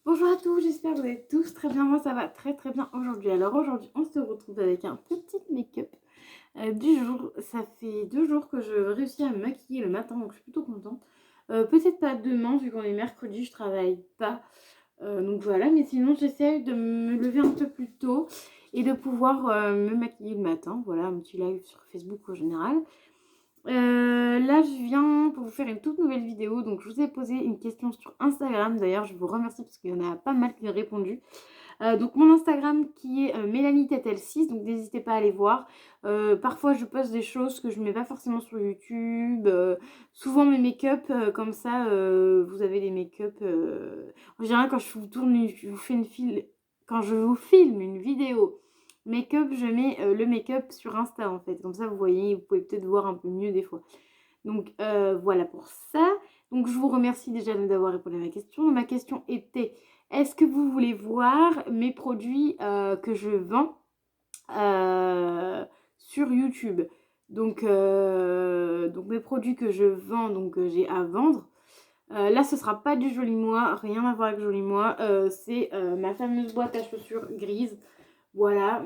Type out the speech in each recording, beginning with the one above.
Bonjour à tous, j'espère que vous allez tous très bien. Moi, ça va très très bien aujourd'hui. Alors aujourd'hui, on se retrouve avec un petit make-up du jour. Ça fait 2 jours que je réussis à me maquiller le matin, donc je suis plutôt contente. Peut-être pas demain, vu qu'on est mercredi, je travaille pas. Donc voilà, mais sinon, j'essaie de me lever un peu plus tôt et de pouvoir me maquiller le matin. Voilà, un petit live sur Facebook en général. Là, je viens pour vous faire une toute nouvelle vidéo. Donc, je vous ai posé une question sur Instagram. D'ailleurs, je vous remercie parce qu'il y en a pas mal qui ont répondu. Donc, mon Instagram qui est Mélanie Tetel 6. Donc, n'hésitez pas à aller voir. Parfois, je poste des choses que je ne mets pas forcément sur YouTube. Souvent, mes make-up, comme ça, vous avez des make-up. En général, quand je vous tourne, je vous fais quand je vous filme une vidéo make-up, je mets le make-up sur Insta en fait. Comme ça, vous voyez, vous pouvez peut-être voir un peu mieux des fois. Donc voilà pour ça. Donc je vous remercie déjà d'avoir répondu à ma question. Ma question était, est-ce que vous voulez voir mes produits que je vends sur YouTube? Donc mes produits que je vends, donc j'ai à vendre. Là, ce sera pas du Joli Moi, rien à voir avec Joli Moi. C'est ma fameuse boîte à chaussures grise. Voilà,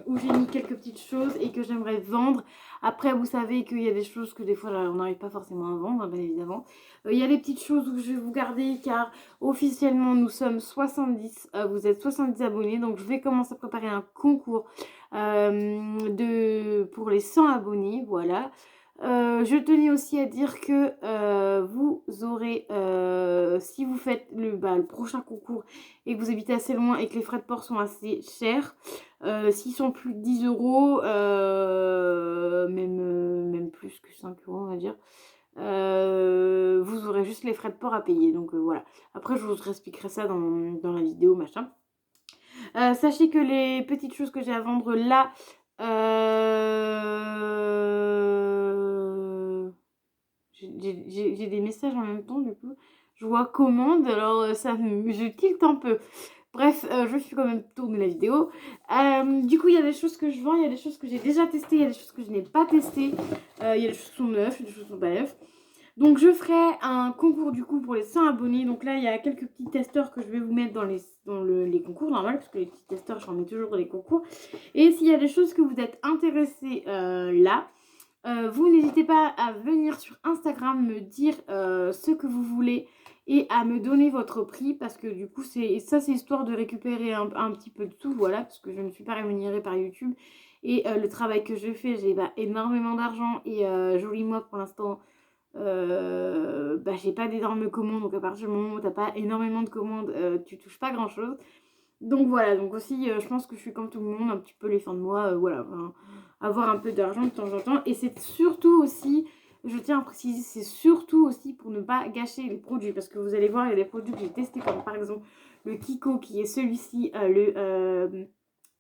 où j'ai mis quelques petites choses et que j'aimerais vendre. Après, vous savez qu'il y a des choses que des fois on n'arrive pas forcément à vendre, bien évidemment. Il y a des petites choses où je vais vous garder car officiellement nous sommes 70, vous êtes 70 abonnés. Donc je vais commencer à préparer un concours pour les 100 abonnés, voilà. Je tenais aussi à dire que vous aurez, si vous faites le prochain concours et que vous habitez assez loin et que les frais de port sont assez chers, s'ils sont plus de 10 euros, même plus que 5 euros, on va dire, vous aurez juste les frais de port à payer. Donc voilà. Après, je vous expliquerai ça dans la vidéo, machin. Sachez que les petites choses que j'ai à vendre là, j'ai des messages en même temps, du coup. Je vois commande, alors je tilte un peu. Bref, je suis quand même tourner la vidéo. Du coup, il y a des choses que je vends, il y a des choses que j'ai déjà testées, il y a des choses que je n'ai pas testées. Il y a des choses qui sont neuves, il y a des choses qui sont pas neuves. Donc, je ferai un concours du coup pour les 100 abonnés. Donc là, il y a quelques petits testeurs que je vais vous mettre dans les concours normal, parce que les petits testeurs, j'en mets toujours dans les concours. Et s'il y a des choses que vous êtes intéressés là, vous n'hésitez pas à venir sur Instagram me dire ce que vous voulez et à me donner votre prix parce que du coup c'est histoire de récupérer un petit peu de tout, voilà, parce que je ne suis pas rémunérée par YouTube et le travail que je fais, j'ai pas énormément d'argent et joli moi pour l'instant, j'ai pas d'énormes commandes, donc à partir du moment où t'as pas énormément de commandes, tu touches pas grand chose. Donc voilà, donc aussi je pense que je suis comme tout le monde, un petit peu les fins de mois, voilà, enfin, avoir un peu d'argent de temps en temps. Et c'est surtout aussi, je tiens à préciser, c'est surtout aussi pour ne pas gâcher les produits. Parce que vous allez voir, il y a des produits que j'ai testés, comme par exemple le Kiko qui est celui-ci, le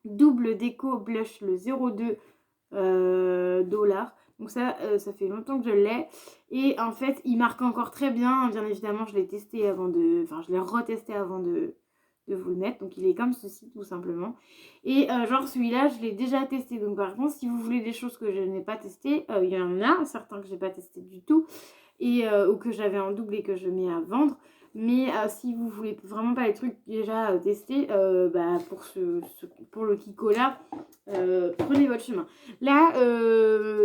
double déco blush, le 0,2 dollars. Donc ça fait longtemps que je l'ai. Et en fait, il marque encore très bien. Bien évidemment, je l'ai testé avant de... Enfin, je l'ai retesté avant de vous le mettre. Donc il est comme ceci tout simplement. Et genre celui-là, je l'ai déjà testé. Donc par contre, si vous voulez des choses que je n'ai pas testées, il y en a certains que j'ai pas testé du tout. Et, ou que j'avais en double et que je mets à vendre. Mais si vous voulez vraiment pas les trucs déjà testés, pour le Kiko là, prenez votre chemin. Là,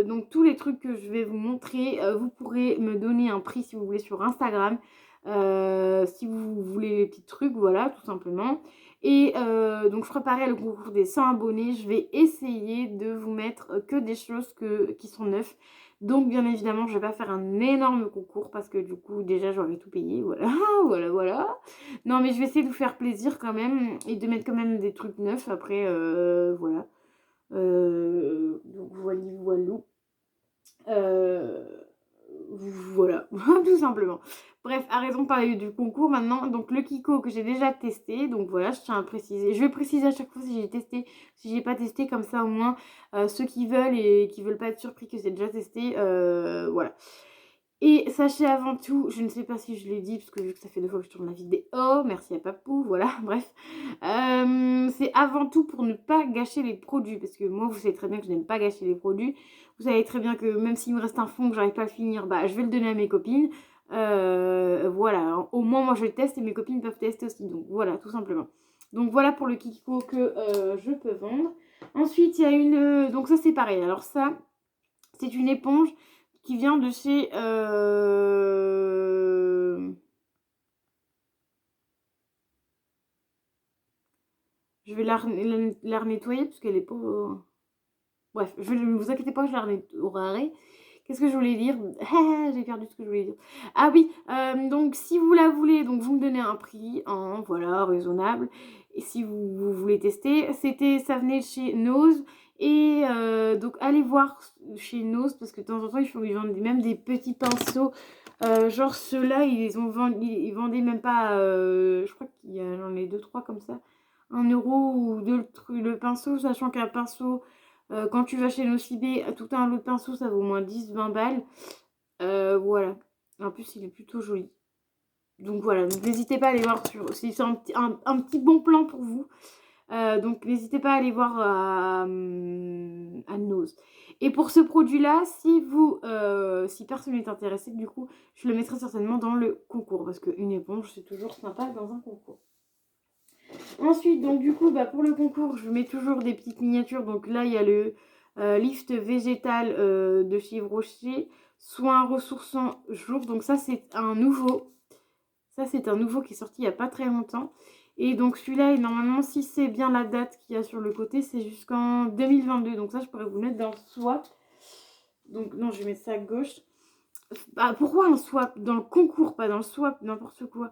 donc tous les trucs que je vais vous montrer, vous pourrez me donner un prix si vous voulez sur Instagram. Si vous voulez les petits trucs, voilà, tout simplement. Et donc je préparais le concours des 100 abonnés. Je vais essayer de vous mettre que des choses qui sont neuves. Donc bien évidemment, je vais pas faire un énorme concours parce que du coup déjà j'aurais tout payé, voilà, voilà. Non mais je vais essayer de vous faire plaisir quand même et de mettre quand même des trucs neufs après, voilà. Donc voilou. Euh, voilà, tout simplement. Bref, arrêtons de parler du concours maintenant. Donc le Kiko que j'ai déjà testé, donc voilà, je tiens à préciser. Je vais préciser à chaque fois si j'ai testé, si j'ai pas testé, comme ça au moins ceux qui veulent et qui veulent pas être surpris que c'est déjà testé, voilà. Et sachez avant tout, je ne sais pas si je l'ai dit, parce que vu que ça fait 2 fois que je tourne la vidéo, merci à Papou, voilà, bref. C'est avant tout pour ne pas gâcher les produits, parce que moi, vous savez très bien que je n'aime pas gâcher les produits. Vous savez très bien que même s'il me reste un fond que j'arrive pas à finir, je vais le donner à mes copines. Voilà, au moins moi je teste et mes copines peuvent tester aussi. Donc voilà, tout simplement. Donc voilà pour le Kiko que je peux vendre. Ensuite, il y a une... donc ça c'est pareil. Alors ça, c'est une éponge qui vient de chez... Je vais la nettoyer parce qu'elle est pas... Bref, ne vous inquiétez pas, je la nettoierai. Qu'est-ce que je voulais dire? J'ai perdu ce que je voulais dire. Ah oui, donc si vous la voulez, donc vous me donnez un prix, hein, voilà, raisonnable. Et si vous voulez tester, ça venait de chez Nose. Et donc allez voir chez Nose parce que de temps en temps ils vendent même des petits pinceaux. Genre ceux-là, ils vendaient même pas, je crois qu'il y en a deux, trois comme ça. 1 € ou 2 le pinceau, sachant qu'un pinceau, quand tu vas chez Nocibé, tout un lot de pinceaux, ça vaut au moins 10-20 balles. Voilà. En plus, il est plutôt joli. Donc voilà, donc n'hésitez pas à aller voir c'est un petit bon plan pour vous. Donc n'hésitez pas à aller voir à Nose. Et pour ce produit-là, si personne n'est intéressé, du coup, je le mettrai certainement dans le concours. Parce qu'une éponge, c'est toujours sympa dans un concours. Ensuite, donc du coup, pour le concours, je mets toujours des petites miniatures. Donc là, il y a le lift végétal de chez Yves Rocher, soin ressourçant jour. Donc ça, c'est un nouveau. Ça, c'est un nouveau qui est sorti il n'y a pas très longtemps. Et donc celui-là, normalement, si c'est bien la date qu'il y a sur le côté, c'est jusqu'en 2022. Donc ça, je pourrais vous le mettre dans le swap. Donc non, je vais mettre ça à gauche. Pourquoi un swap? Dans le concours, pas dans le swap, n'importe quoi.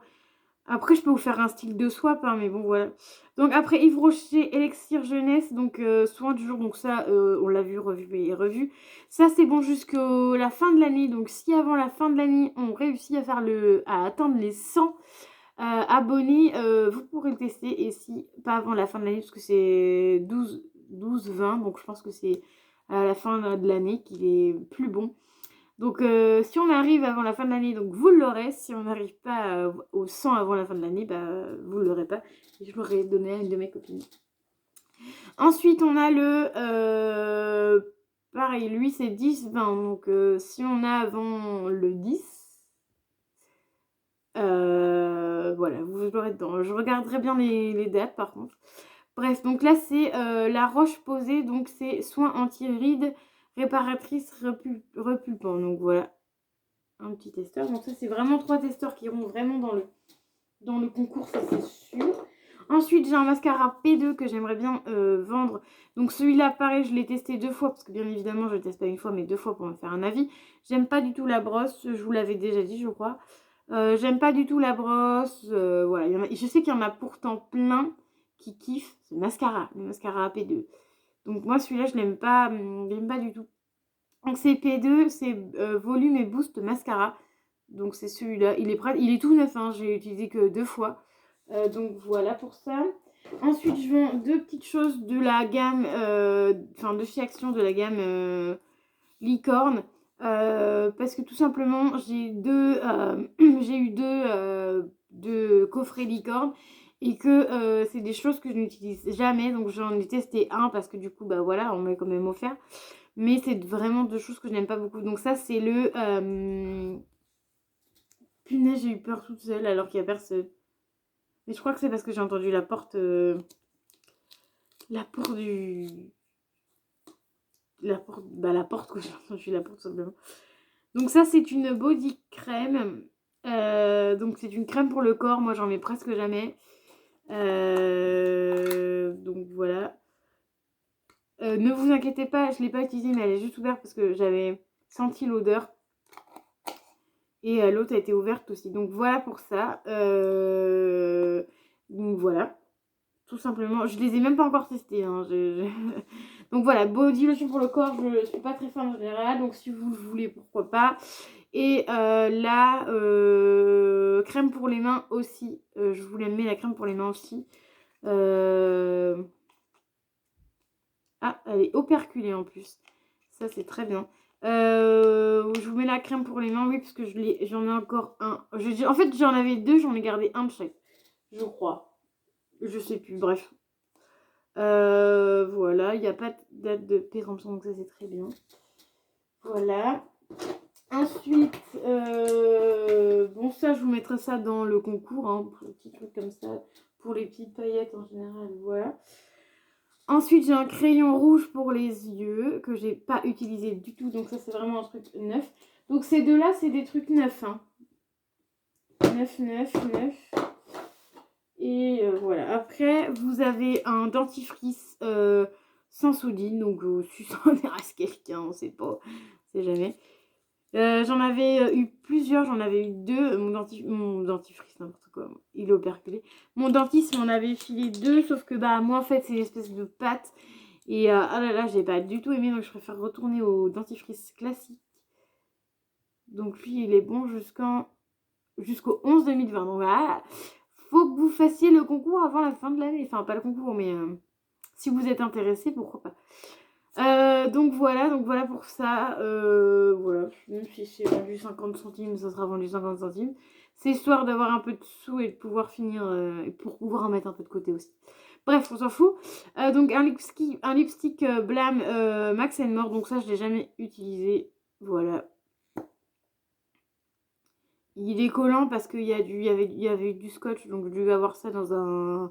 Après, je peux vous faire un style de swap, hein, mais bon, voilà. Donc après, Yves Rocher, Elixir Jeunesse, donc soin du jour. Donc ça, on l'a vu, revu et revu. Ça, c'est bon jusqu'à la fin de l'année. Donc si avant la fin de l'année, on réussit à atteindre les 100 abonnés, vous pourrez le tester. Et si pas avant la fin de l'année, parce que c'est 12-20, donc je pense que c'est à la fin de l'année qu'il est plus bon. Donc si on arrive avant la fin de l'année, donc vous l'aurez. Si on n'arrive pas au 100 avant la fin de l'année, vous ne l'aurez pas. Et je l'aurais donné à une de mes copines. Ensuite, on a pareil, lui c'est 10-20. Donc si on a avant le 10, voilà, vous l'aurez dedans. Je regarderai bien les dates par contre. Bref, donc là c'est la roche posée. Donc c'est soin anti-rides, réparatrice, repulpant. Donc voilà. Un petit testeur. Donc ça, c'est vraiment 3 testeurs qui iront vraiment dans le concours, ça c'est sûr. Ensuite, j'ai un mascara P2 que j'aimerais bien vendre. Donc celui-là, pareil, je l'ai testé 2 fois, parce que bien évidemment, je le teste pas une fois, mais 2 fois pour me faire un avis. J'aime pas du tout la brosse, je vous l'avais déjà dit, je crois. J'aime pas du tout la brosse. Voilà, je sais qu'il y en a pourtant plein qui kiffent ce mascara, le mascara P2. Donc moi, celui-là, je l'aime pas du tout. Donc c'est P2, c'est volume et boost mascara. Donc c'est celui-là. Il est tout neuf, hein. J'ai utilisé que 2 fois. Donc voilà pour ça. Ensuite, je vends 2 petites choses de la gamme, de chez Action, de la gamme licorne. Parce que tout simplement, j'ai eu deux coffrets licorne. Et que c'est des choses que je n'utilise jamais. Donc j'en ai testé un parce que du coup, voilà, on m'a quand même offert. Mais c'est vraiment 2 choses que je n'aime pas beaucoup. Donc ça, c'est le... Punaise, j'ai eu peur toute seule alors qu'il n'y a personne. Mais je crois que c'est parce que j'ai entendu la porte... La porte du... La porte que j'ai entendu, la porte tout simplement. Donc ça, c'est une body crème. Donc c'est une crème pour le corps. Moi, j'en mets presque jamais. Donc voilà. Ne vous inquiétez pas, je ne l'ai pas utilisée, mais elle est juste ouverte parce que j'avais senti l'odeur. Et l'autre a été ouverte aussi. Donc voilà pour ça. Donc voilà. Tout simplement. Je les ai même pas encore testés. Hein. Donc voilà. Body lotion pour le corps. Je ne suis pas très fan en général. Donc si vous voulez, pourquoi pas. Et la crème pour les mains aussi. Je voulais mettre la crème pour les mains aussi. Ah, elle est operculée en plus. Ça, c'est très bien. Je vous mets la crème pour les mains, oui, parce que j'en ai encore un. En fait, j'en avais 2, j'en ai gardé un de chaque. Je crois. Je sais plus, bref. Voilà, il n'y a pas de date de péremption, donc ça, c'est très bien. Voilà. Ensuite, bon ça je vous mettrai ça dans le concours, hein, pour les petits trucs comme ça, pour les petites paillettes en général, voilà. Ensuite j'ai un crayon rouge pour les yeux, que j'ai pas utilisé du tout, donc ça c'est vraiment un truc neuf. Donc ces deux-là c'est des trucs neufs, hein. Neuf. Et voilà, après vous avez un dentifrice sans soudine, donc si ça intéresse quelqu'un, on sait pas, on sait jamais. J'en avais eu plusieurs, j'en avais eu deux. Mon dentifrice, n'importe quoi, il est operculé. Mon dentiste m'en avait filé deux, sauf que bah moi en fait c'est une espèce de pâte. Et ah là là, j'ai pas du tout aimé, donc je préfère retourner au dentifrice classique. Donc lui il est bon jusqu'au 11 2020. Donc voilà, faut que vous fassiez le concours avant la fin de l'année. Enfin pas le concours, mais si vous êtes intéressé, pourquoi pas. Donc voilà pour ça. Voilà, même si c'est vendu 50 centimes, ça sera vendu 50 centimes. C'est histoire d'avoir un peu de sous et de pouvoir finir, et pour pouvoir en mettre un peu de côté aussi. Bref, on s'en fout. Donc un lipstick Blam Max More, donc ça je l'ai jamais utilisé. Voilà. Il est collant parce qu'il y avait eu du scotch, donc je devais avoir ça je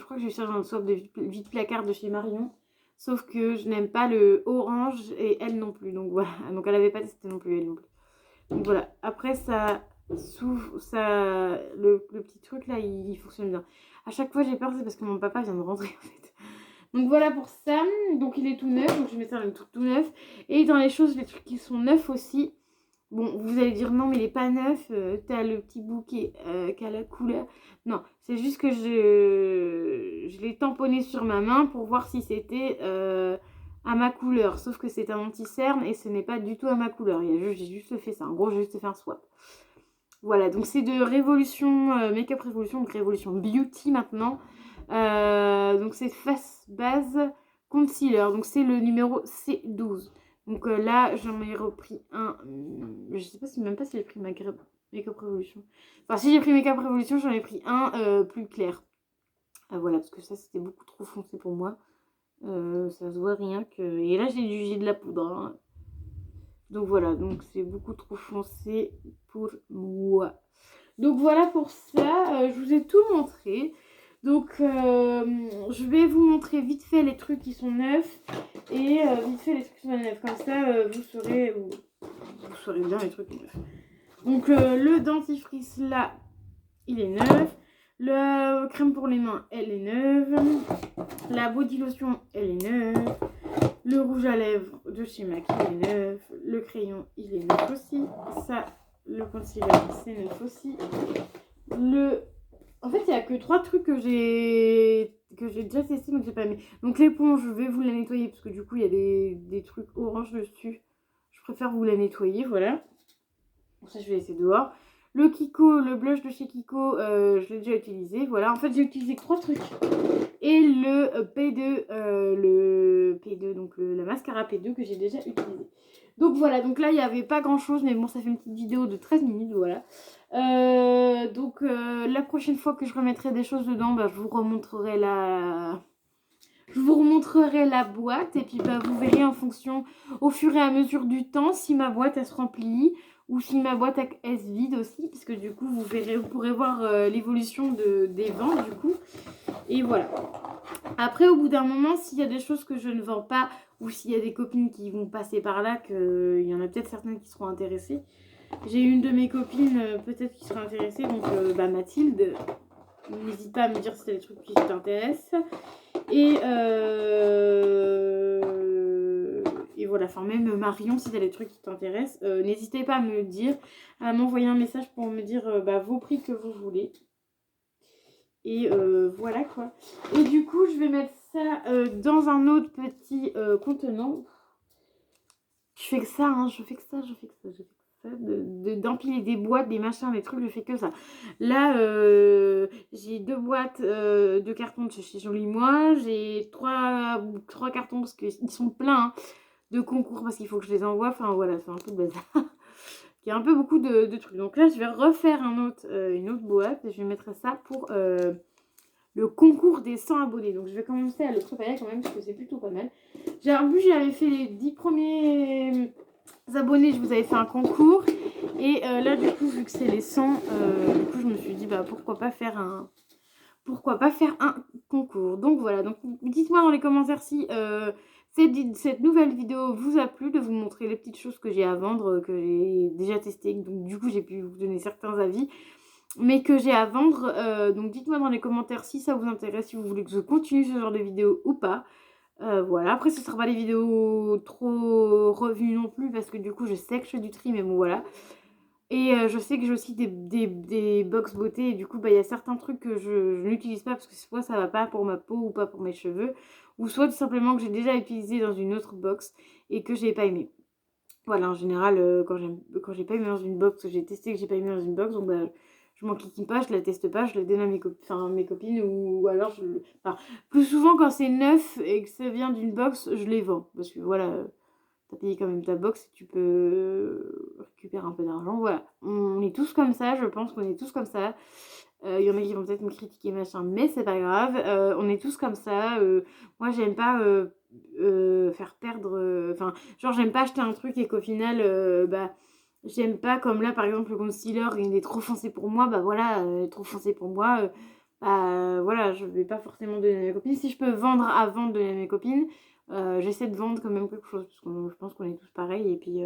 crois que j'ai cherché dans le swap de vide placard de chez Marion. Sauf que je n'aime pas le orange et elle non plus. Donc voilà. Donc elle avait pas testé non plus, elle non plus. Donc voilà. Après ça s'ouvre, le petit truc là, il fonctionne bien. À chaque fois j'ai peur, c'est parce que mon papa vient de rentrer en fait. Donc voilà pour ça. Donc il est tout neuf. Donc je vais mettre ça dans le truc tout neuf. Et dans les choses, les trucs qui sont neufs aussi. Bon, vous allez dire non, mais il est pas neuf. T'as le petit bouquet qui a la couleur. Non, c'est juste que je l'ai tamponné sur ma main pour voir si c'était à ma couleur. Sauf que c'est un anti-cerne et ce n'est pas du tout à ma couleur. J'ai juste fait ça. En gros, j'ai juste fait un swap. Voilà, donc c'est de Révolution, Make-up Révolution, donc Révolution Beauty maintenant. Donc c'est Face Base Concealer. Donc c'est le numéro C12. Donc là, j'en ai repris un. Je sais pas même pas si j'ai pris Make-up Revolution. Enfin, si j'ai pris Make-up Revolution, j'en ai pris un plus clair. Voilà, parce que ça, c'était beaucoup trop foncé pour moi. Ça se voit rien que. Et là, j'ai de la poudre, hein. Donc voilà, donc c'est beaucoup trop foncé pour moi. Donc voilà pour ça. Je vous ai tout montré. Donc, je vais vous montrer vite fait les trucs qui sont neufs et vite fait les trucs qui sont neufs. Comme ça, vous saurez bien les trucs neufs. Donc, le dentifrice là, il est neuf. La crème pour les mains, elle est neuve. La body lotion, elle est neuve. Le rouge à lèvres de chez MAC, il est neuf. Le crayon, il est neuf aussi. Ça, le concealer, c'est neuf aussi. En fait, il n'y a que 3 trucs que j'ai déjà testé mais que j'ai pas aimé. Donc l'éponge, je vais vous la nettoyer parce que du coup, il y a des trucs orange dessus. Je préfère vous la nettoyer, voilà. Pour ça, je vais laisser dehors. Le Kiko, le blush de chez Kiko, je l'ai déjà utilisé. Voilà, en fait, j'ai utilisé que 3 trucs. Et le P2, donc la mascara P2 que j'ai déjà utilisé. Donc voilà, donc là il n'y avait pas grand chose, mais bon, ça fait une petite vidéo de 13 minutes, voilà. Donc la prochaine fois que je remettrai des choses dedans, bah, je vous remontrerai la boîte et puis bah, vous verrez en fonction au fur et à mesure du temps si ma boîte elle se remplit ou si ma boîte elle se vide aussi, parce que du coup vous pourrez voir l'évolution des ventes du coup. Et voilà. Après, au bout d'un moment, s'il y a des choses que je ne vends pas ou s'il y a des copines qui vont passer par là, qu'il y en a peut-être certaines qui seront intéressées. J'ai une de mes copines peut-être qui sera intéressée, donc Mathilde, n'hésite pas à me dire si c'est des trucs qui t'intéressent. Et voilà, enfin même Marion, si t'as des trucs qui t'intéressent, n'hésitez pas à me le dire, à m'envoyer un message pour me dire vos prix que vous voulez. Et voilà quoi. Et du coup, je vais mettre ça dans un autre petit contenant. Je fais que ça, hein. Je fais que ça. D'empiler des boîtes, des machins, des trucs, je fais que ça. Là, j'ai 2 boîtes de cartons de chez Joli Moi. J'ai 3 cartons parce qu'ils sont pleins, hein, de concours parce qu'il faut que je les envoie. Enfin voilà, c'est un peu bazar. Il y a un peu beaucoup de trucs. Donc là, je vais refaire une autre boîte et je vais mettre ça pour le concours des 100 abonnés. Donc je vais commencer à le préparer quand même parce que c'est plutôt pas mal. En plus, j'avais fait les 10 premiers abonnés, je vous avais fait un concours. Et là, du coup, vu que c'est les 100, du coup, je me suis dit, bah, pourquoi pas faire un concours. Donc voilà, donc dites-moi dans les commentaires si cette nouvelle vidéo vous a plu, de vous montrer les petites choses que j'ai à vendre, que j'ai déjà testées. Donc du coup, j'ai pu vous donner certains avis, mais que j'ai à vendre. Donc dites-moi dans les commentaires si ça vous intéresse, si vous voulez que je continue ce genre de vidéo ou pas. Voilà, après ce sera pas des vidéos trop revues non plus, parce que du coup je sais que je fais du tri, mais bon voilà. Et je sais que j'ai aussi des box beauté, et du coup, bah, il y a certains trucs que je n'utilise pas parce que soit ça va pas pour ma peau ou pas pour mes cheveux, ou soit tout simplement que j'ai déjà utilisé dans une autre box et que j'ai pas aimé. Voilà, en général, quand j'ai pas aimé dans une box, j'ai testé que j'ai pas aimé dans une box, donc bah, je m'en kikine pas, je la teste pas, je la donne à mes copines, ou alors enfin, plus souvent quand c'est neuf et que ça vient d'une box, je les vends. Parce que voilà, t'as payé quand même ta box et tu peux récupérer un peu d'argent. Voilà, on est tous comme ça, je pense qu'on est tous comme ça. Il y en a qui vont peut-être me critiquer, machin, mais c'est pas grave. On est tous comme ça. Moi, j'aime pas faire perdre. Enfin, genre, j'aime pas acheter un truc et qu'au final, bah, j'aime pas, comme là, par exemple, le concealer, il est trop foncé pour moi. Bah voilà, trop foncé pour moi. Bah voilà, je vais pas forcément donner à mes copines. Si je peux vendre avant de donner à mes copines, j'essaie de vendre quand même quelque chose, parce que je pense qu'on est tous pareils. Et puis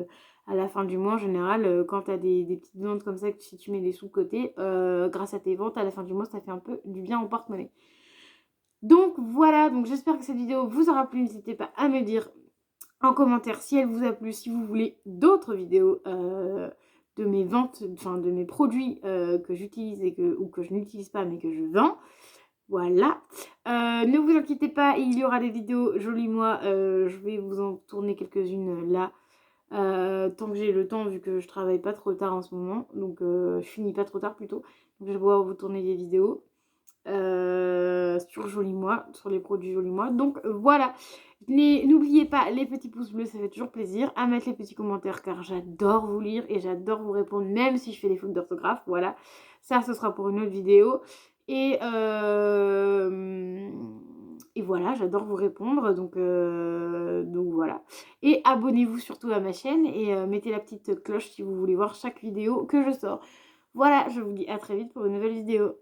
à la fin du mois, en général, quand tu as des petites ventes comme ça, que si tu mets des sous de côté, grâce à tes ventes, à la fin du mois, ça fait un peu du bien au porte-monnaie. Donc voilà, donc j'espère que cette vidéo vous aura plu. N'hésitez pas à me dire en commentaire si elle vous a plu, si vous voulez d'autres vidéos de mes ventes, enfin de mes produits que j'utilise ou que je n'utilise pas mais que je vends. Voilà. Ne vous inquiétez pas, il y aura des vidéos jolies moi. Je vais vous en tourner quelques-unes là. Tant que j'ai le temps, vu que je travaille pas trop tard en ce moment. Donc je finis pas trop tard plutôt. Donc je vais pouvoir vous tourner des vidéos sur Joli Moi, sur les produits Joli Moi. Donc voilà. N'oubliez pas les petits pouces bleus, ça fait toujours plaisir. À mettre les petits commentaires car j'adore vous lire et j'adore vous répondre, même si je fais des fautes d'orthographe. Voilà. Ça, ce sera pour une autre vidéo. Et, et voilà, j'adore vous répondre. Donc voilà. Et abonnez-vous surtout à ma chaîne et mettez la petite cloche si vous voulez voir chaque vidéo que je sors. Voilà, je vous dis à très vite pour une nouvelle vidéo.